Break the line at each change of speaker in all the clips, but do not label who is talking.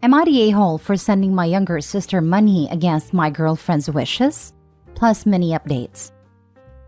Am I the a-hole for sending my younger sister money against my girlfriend's wishes? Plus mini updates.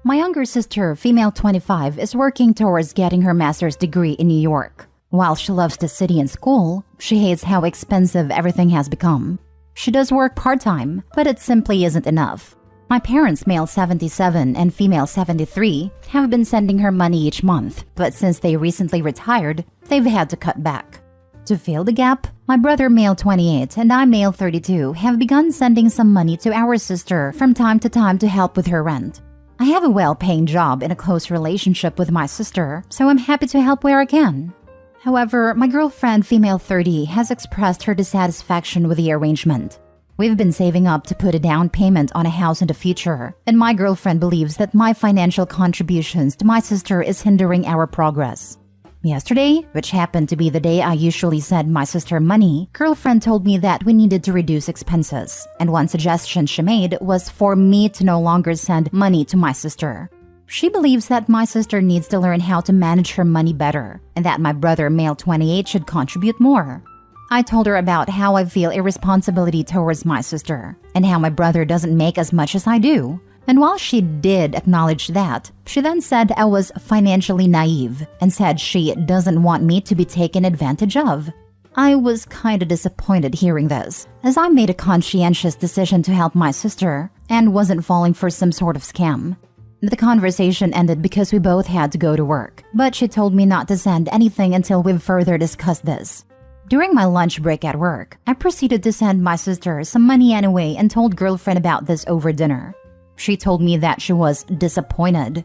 My younger sister, female 25, is working towards getting her master's degree in New York. While she loves the city and school, she hates how expensive everything has become. She does work part-time, but it simply isn't enough. My parents, male 77 and female 73, have been sending her money each month, but since they recently retired, they've had to cut back. To fill the gap, my brother, male 28, and I, male 32, have begun sending some money to our sister from time to time to help with her rent. I have a well-paying job and a close relationship with my sister, so I'm happy to help where I can. However, my girlfriend, female 30, has expressed her dissatisfaction with the arrangement. We've been saving up to put a down payment on a house in the future, and my girlfriend believes that my financial contributions to my sister is hindering our progress. Yesterday, which happened to be the day I usually send my sister money, girlfriend told me that we needed to reduce expenses, and one suggestion she made was for me to no longer send money to my sister. She believes that my sister needs to learn how to manage her money better, and that my brother, male 28, should contribute more. I told her about how I feel irresponsibility towards my sister, and how my brother doesn't make as much as I do. And while she did acknowledge that, she then said I was financially naive, and said she doesn't want me to be taken advantage of. I was kinda disappointed hearing this, as I made a conscientious decision to help my sister, and wasn't falling for some sort of scam. The conversation ended because we both had to go to work, but she told me not to send anything until we've further discussed this. During my lunch break at work, I proceeded to send my sister some money anyway and told girlfriend about this over dinner. She told me that she was disappointed.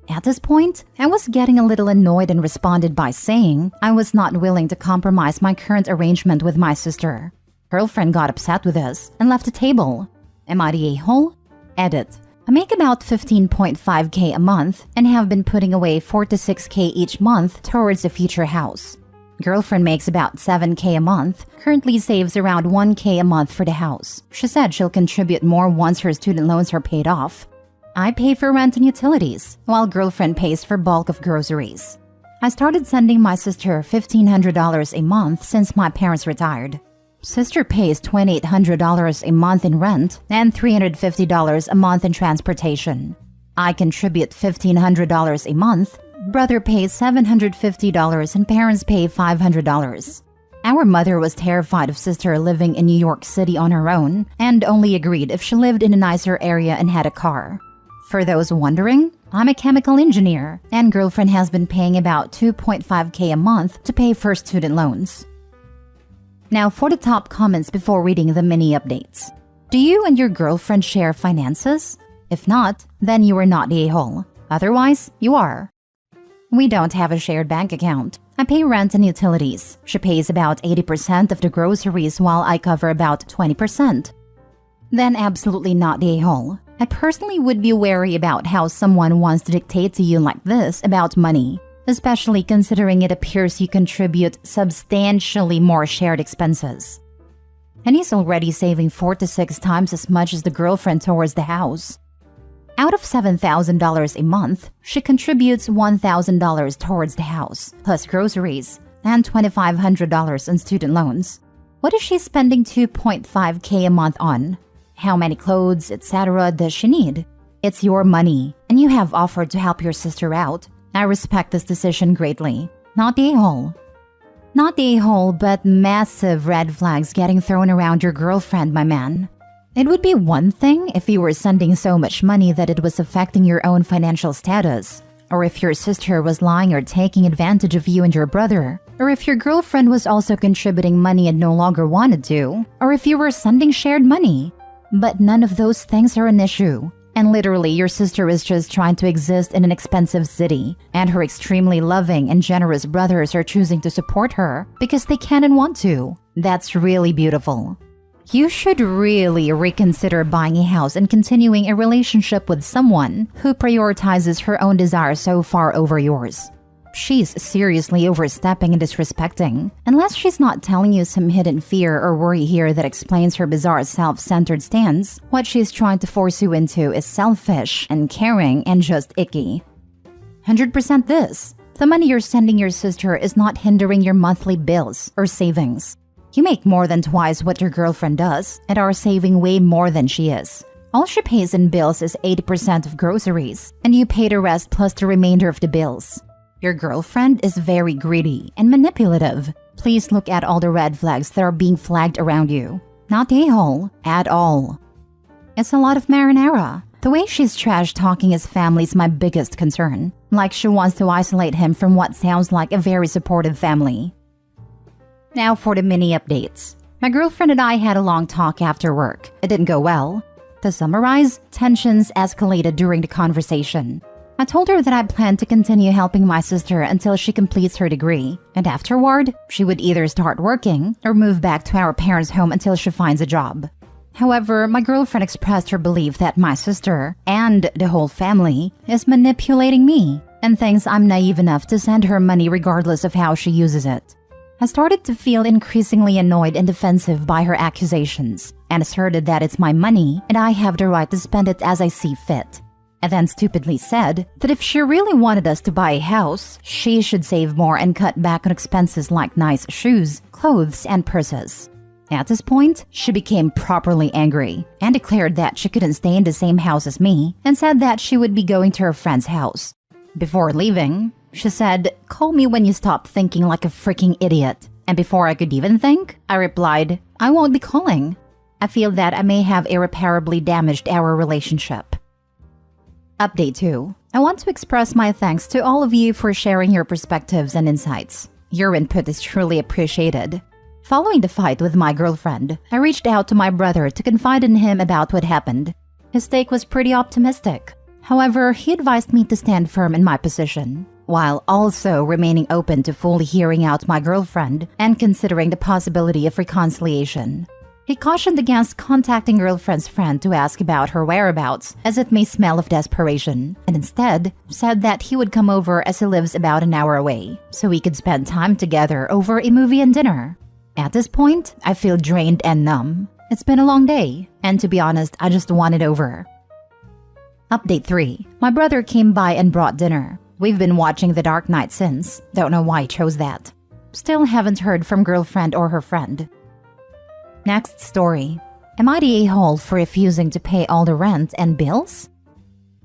At this point, I was getting a little annoyed and responded by saying I was not willing to compromise my current arrangement with my sister. Girlfriend got upset with this and left the table. Am I the a-hole? Edit. I make about 15.5k a month and have been putting away 4 to 6k each month towards a future house. Girlfriend makes about 7k a month, currently saves around 1k a month for the house. She said she'll contribute more once her student loans are paid off. I pay for rent and utilities, while girlfriend pays for bulk of groceries. I started sending my sister $1,500 a month since my parents retired. Sister pays $2,800 a month in rent and $350 a month in transportation. I contribute $1,500 a month. Brother pays $750 and parents pay $500. Our mother was terrified of sister living in New York City on her own and only agreed if she lived in a nicer area and had a car. For those wondering, I'm a chemical engineer and girlfriend has been paying about 2.5k a month to pay for student loans. Now for the top comments before reading the mini updates. Do you and your girlfriend share finances? If not, then you are not the a-hole. Otherwise, you are. We don't have a shared bank account. I pay rent and utilities. She pays about 80% of the groceries while I cover about 20%. Then absolutely not the a-hole. I personally would be wary about how someone wants to dictate to you like this about money, especially considering it appears you contribute substantially more shared expenses. And he's already saving 4 to 6 times as much as the girlfriend towards the house. Out of $7,000 a month, she contributes $1,000 towards the house, plus groceries, and $2,500 on student loans. What is she spending 2.5k a month on? How many clothes, etc. does she need? It's your money, and you have offered to help your sister out. I respect this decision greatly. Not the a-hole. Not the a-hole, but massive red flags getting thrown around your girlfriend, my man. It would be one thing if you were sending so much money that it was affecting your own financial status, or if your sister was lying or taking advantage of you and your brother, or if your girlfriend was also contributing money and no longer wanted to, or if you were sending shared money. But none of those things are an issue. And literally, your sister is just trying to exist in an expensive city, and her extremely loving and generous brothers are choosing to support her because they can and want to. That's really beautiful. You should really reconsider buying a house and continuing a relationship with someone who prioritizes her own desires so far over yours. She's seriously overstepping and disrespecting, unless she's not telling you some hidden fear or worry here that explains her bizarre self-centered stance. What she's trying to force you into is selfish and caring and just icky. 100% this. The money you're sending your sister is not hindering your monthly bills or savings. You make more than twice what your girlfriend does and are saving way more than she is. All she pays in bills is 80% of groceries, and you pay the rest plus the remainder of the bills. Your girlfriend is very greedy and manipulative. Please look at all the red flags that are being flagged around you. Not a-hole at all. It's a lot of marinara. The way she's trash-talking his family is my biggest concern. Like she wants to isolate him from what sounds like a very supportive family. Now for the mini updates. My girlfriend and I had a long talk after work. It didn't go well. To summarize, tensions escalated during the conversation. I told her that I planned to continue helping my sister until she completes her degree, and afterward, she would either start working or move back to our parents' home until she finds a job. However, my girlfriend expressed her belief that my sister, and the whole family, is manipulating me, and thinks I'm naive enough to send her money regardless of how she uses it. I started to feel increasingly annoyed and defensive by her accusations, and asserted that it's my money and I have the right to spend it as I see fit. I then stupidly said that if she really wanted us to buy a house, she should save more and cut back on expenses like nice shoes, clothes, and purses. At this point, she became properly angry and declared that she couldn't stay in the same house as me and said that she would be going to her friend's house. Before leaving, she said, "Call me when you stop thinking like a freaking idiot." And before I could even think, I replied, "I won't be calling." I feel that I may have irreparably damaged our relationship. Update 2. I want to express my thanks to all of you for sharing your perspectives and insights. Your input is truly appreciated. Following the fight with my girlfriend, I reached out to my brother to confide in him about what happened. His take was pretty optimistic. However, he advised me to stand firm in my position, while also remaining open to fully hearing out my girlfriend and considering the possibility of reconciliation. He cautioned against contacting girlfriend's friend to ask about her whereabouts, as it may smell of desperation, and instead said that he would come over as he lives about an hour away, so we could spend time together over a movie and dinner. At this point, I feel drained and numb. It's been a long day, and to be honest, I just want it over. Update 3. My brother came by and brought dinner. We've been watching The Dark Knight since. Don't know why he chose that. Still haven't heard from girlfriend or her friend. Next story. Am I the a-hole for refusing to pay all the rent and bills?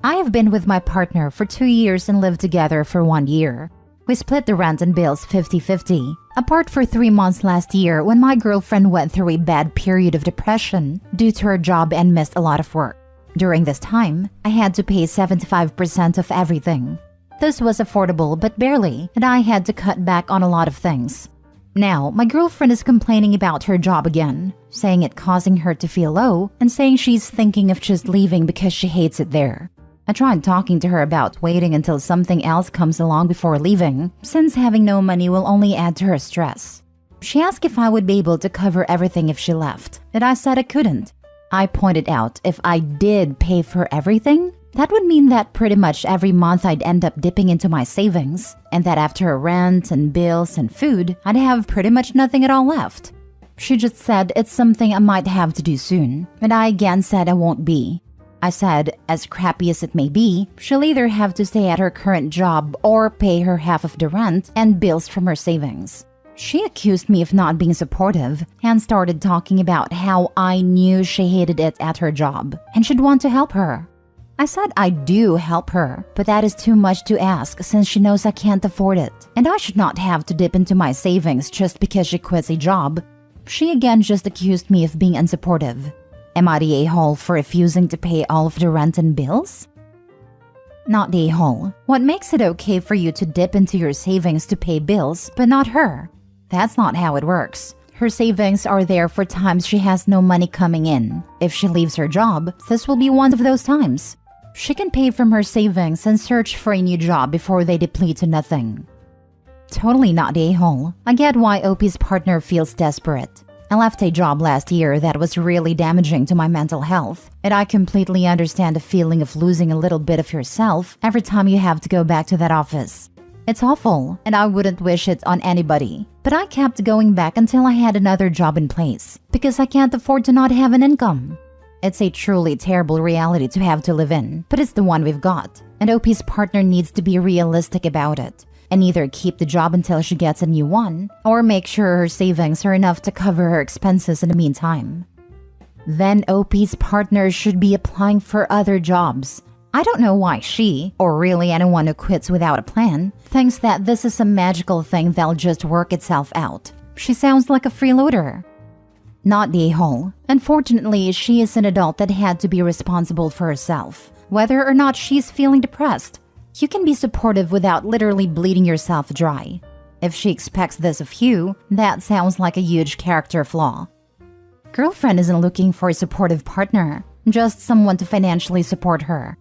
I have been with my partner for 2 years and lived together for 1 year. We split the rent and bills 50-50, apart for 3 months last year when my girlfriend went through a bad period of depression due to her job and missed a lot of work. During this time, I had to pay 75% of everything. This was affordable but barely, and I had to cut back on a lot of things. Now, my girlfriend is complaining about her job again, saying it causing her to feel low and saying she's thinking of just leaving because she hates it there. I tried talking to her about waiting until something else comes along before leaving, since having no money will only add to her stress. She asked if I would be able to cover everything if she left, and I said I couldn't. I pointed out if I did pay for everything, that would mean that pretty much every month I'd end up dipping into my savings, and that after rent and bills and food, I'd have pretty much nothing at all left. She just said it's something I might have to do soon, and I again said I won't be. I said, as crappy as it may be, she'll either have to stay at her current job or pay her half of the rent and bills from her savings. She accused me of not being supportive and started talking about how I knew she hated it at her job and should want to help her. I said I do help her, but that is too much to ask since she knows I can't afford it, and I should not have to dip into my savings just because she quits a job. She again just accused me of being unsupportive. Am I the a-hole for refusing to pay all of the rent and bills? Not the a-hole. What makes it okay for you to dip into your savings to pay bills, but not her? That's not how it works. Her savings are there for times she has no money coming in. If she leaves her job, this will be one of those times. She can pay from her savings and search for a new job before they deplete to nothing. Totally not the a-hole. I get why OP's partner feels desperate. I left a job last year that was really damaging to my mental health, and I completely understand the feeling of losing a little bit of yourself every time you have to go back to that office. It's awful, and I wouldn't wish it on anybody, but I kept going back until I had another job in place, because I can't afford to not have an income. It's a truly terrible reality to have to live in, but it's the one we've got, and OP's partner needs to be realistic about it. and either keep the job until she gets a new one or make sure her savings are enough to cover her expenses in the meantime. Then OP's partner should be applying for other jobs. I don't know why she, or really anyone who quits without a plan, thinks that this is a magical thing that'll just work itself out. She sounds like a freeloader. Not the a-hole. Unfortunately, she is an adult that had to be responsible for herself, whether or not she's feeling depressed. You can be supportive without literally bleeding yourself dry. If she expects this of you, that sounds like a huge character flaw. Girlfriend isn't looking for a supportive partner, just someone to financially support her.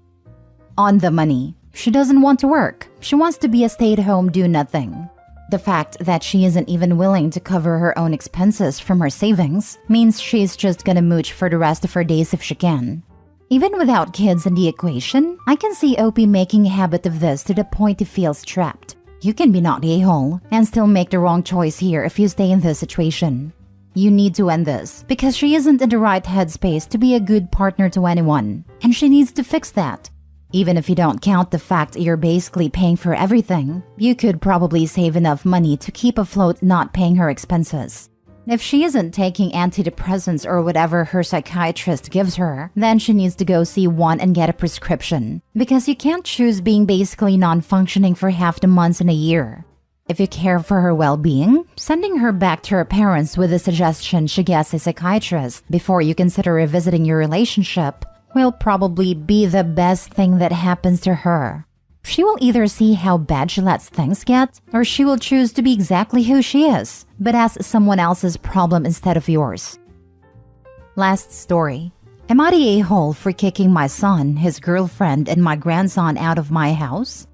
On the money. She doesn't want to work. She wants to be a stay-at-home do-nothing. The fact that she isn't even willing to cover her own expenses from her savings means she's just gonna mooch for the rest of her days if she can. Even without kids in the equation, I can see OP making a habit of this to the point he feels trapped. You can be not the a-hole and still make the wrong choice here if you stay in this situation. You need to end this because she isn't in the right headspace to be a good partner to anyone, and she needs to fix that. Even if you don't count the fact you're basically paying for everything, you could probably save enough money to keep afloat not paying her expenses. If she isn't taking antidepressants or whatever her psychiatrist gives her, then she needs to go see one and get a prescription, because you can't choose being basically non-functioning for half the months in a year. If you care for her well-being, sending her back to her parents with the suggestion she gets a psychiatrist before you consider revisiting your relationship will probably be the best thing that happens to her. She will either see how bad she lets things get, or she will choose to be exactly who she is, but as someone else's problem instead of yours. Last story. Am I the a-hole for kicking my son, his girlfriend, and my grandson out of my house?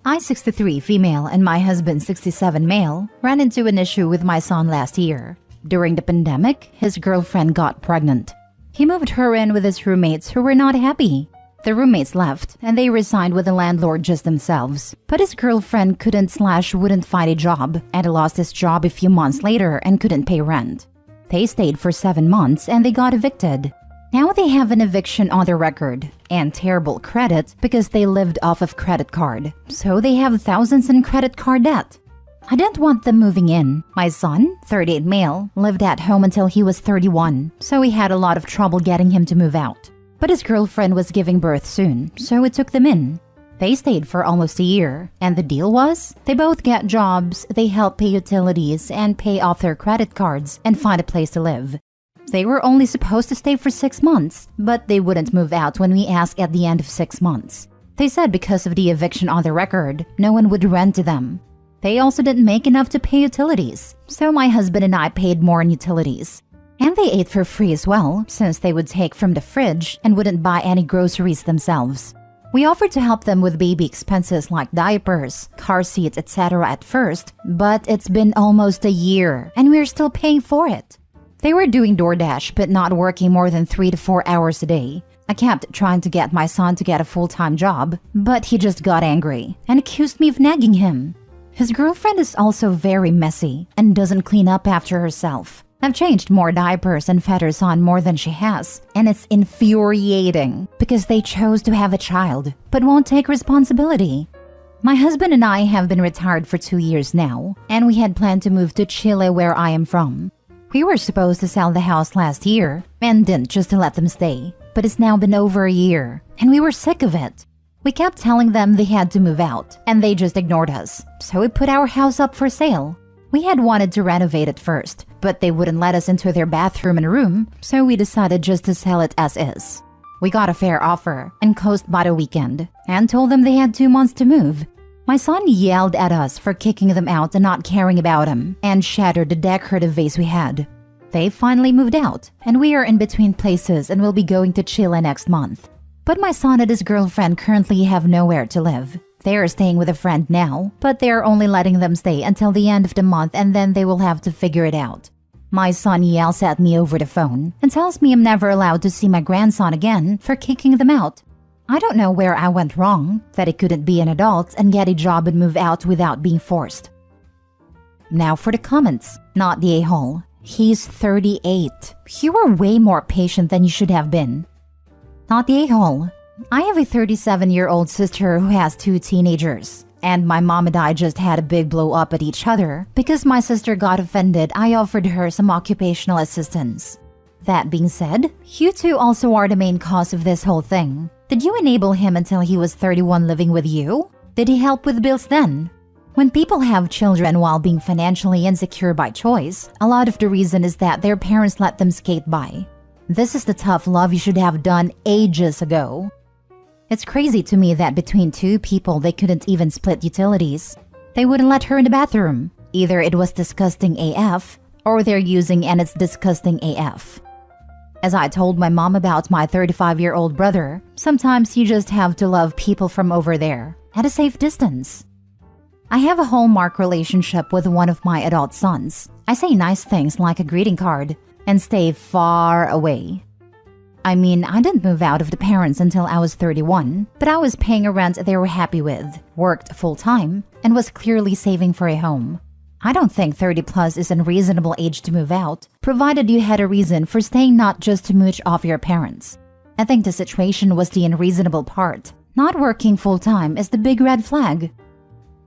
I, 63 female, and my husband, 67 male, ran into an issue with my son last year. During the pandemic, his girlfriend got pregnant. He moved her in with his roommates who were not happy. The roommates left, and they resigned with the landlord just themselves. But his girlfriend couldn't/wouldn't find a job, and lost his job a few months later and couldn't pay rent. They stayed for 7 months and they got evicted. Now they have an eviction on their record, and terrible credit because they lived off of credit card. So they have thousands in credit card debt. I didn't want them moving in. My son, 38 male, lived at home until he was 31, so we had a lot of trouble getting him to move out. But his girlfriend was giving birth soon, so we took them in. They stayed for almost a year, and the deal was, they both get jobs, they help pay utilities and pay off their credit cards and find a place to live. They were only supposed to stay for 6 months, but they wouldn't move out when we asked at the end of 6 months. They said because of the eviction on the record, no one would rent to them. They also didn't make enough to pay utilities, so my husband and I paid more in utilities. And they ate for free as well, since they would take from the fridge and wouldn't buy any groceries themselves. We offered to help them with baby expenses like diapers, car seats, etc. at first, but it's been almost a year and we're still paying for it. They were doing DoorDash but not working more than 3 to 4 hours a day. I kept trying to get my son to get a full-time job, but he just got angry and accused me of nagging him. His girlfriend is also very messy and doesn't clean up after herself. I've changed more diapers and fed her son more than she has, and it's infuriating because they chose to have a child but won't take responsibility. My husband and I have been retired for 2 years now, and we had planned to move to Chile where I am from. We were supposed to sell the house last year and didn't, just to let them stay, but it's now been over a year and we were sick of it. We kept telling them they had to move out, and they just ignored us, so we put our house up for sale. We had wanted to renovate it first, but they wouldn't let us into their bathroom and room, so we decided just to sell it as is. We got a fair offer and closed by the weekend, and told them they had 2 months to move. My son yelled at us for kicking them out and not caring about him, and shattered the decorative vase we had. They finally moved out, and we are in between places and will be going to Chile next month. But my son and his girlfriend currently have nowhere to live. They are staying with a friend now, but they are only letting them stay until the end of the month and then they will have to figure it out. My son yells at me over the phone and tells me I'm never allowed to see my grandson again for kicking them out. I don't know where I went wrong, that he couldn't be an adult and get a job and move out without being forced. Now for the comments. Not the a-hole. He's 38. You were way more patient than you should have been. Not the a-hole. I have a 37-year-old sister who has 2 teenagers, And my mom and I just had a big blow up at each other because my sister got offended I offered her some occupational assistance. That being said, you two also are the main cause of this whole thing. Did you enable him until he was 31 living with you? Did he help with bills then? When people have children while being financially insecure by choice, a lot of the reason is that their parents let them skate by. This is the tough love you should have done ages ago. It's crazy to me that between two people they couldn't even split utilities. They wouldn't let her in the bathroom. Either it was disgusting AF, or they're using and it's disgusting AF. As I told my mom about my 35-year-old brother, sometimes you just have to love people from over there, at a safe distance. I have a hallmark relationship with one of my adult sons. I say nice things like a greeting card, and stay far away. I mean, I didn't move out of the parents until I was 31, but I was paying a rent they were happy with, worked full-time, and was clearly saving for a home. I don't think 30 plus is a reasonable age to move out, provided you had a reason for staying not just to mooch off your parents. I think the situation was the unreasonable part. Not working full-time is the big red flag.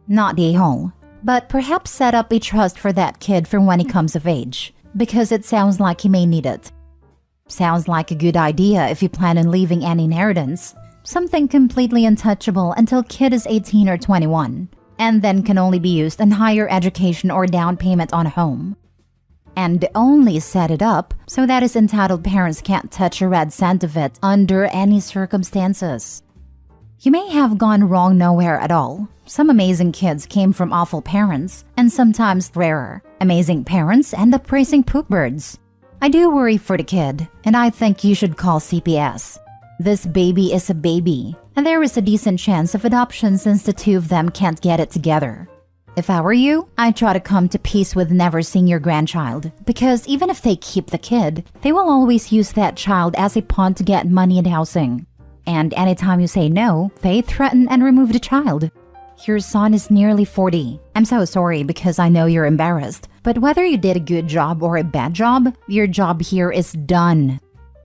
Not the whole, but perhaps set up a trust for that kid for when he comes of age, because it sounds like he may need it. Sounds like a good idea if you plan on leaving an inheritance, something completely untouchable until kid is 18 or 21. And then can only be used on higher education or down payment on a home. And only set it up so that his entitled parents can't touch a red cent of it under any circumstances. You may have gone wrong nowhere at all. Some amazing kids came from awful parents, and sometimes rarer. Amazing parents end up raising poop birds. I do worry for the kid, and I think you should call CPS. This baby is a baby, and there is a decent chance of adoption since the two of them can't get it together. If I were you, I'd try to come to peace with never seeing your grandchild, because even if they keep the kid, they will always use that child as a pawn to get money and housing. And anytime you say no, they threaten and remove the child. Your son is nearly 40. I'm so sorry because I know you're embarrassed, but whether you did a good job or a bad job, your job here is done.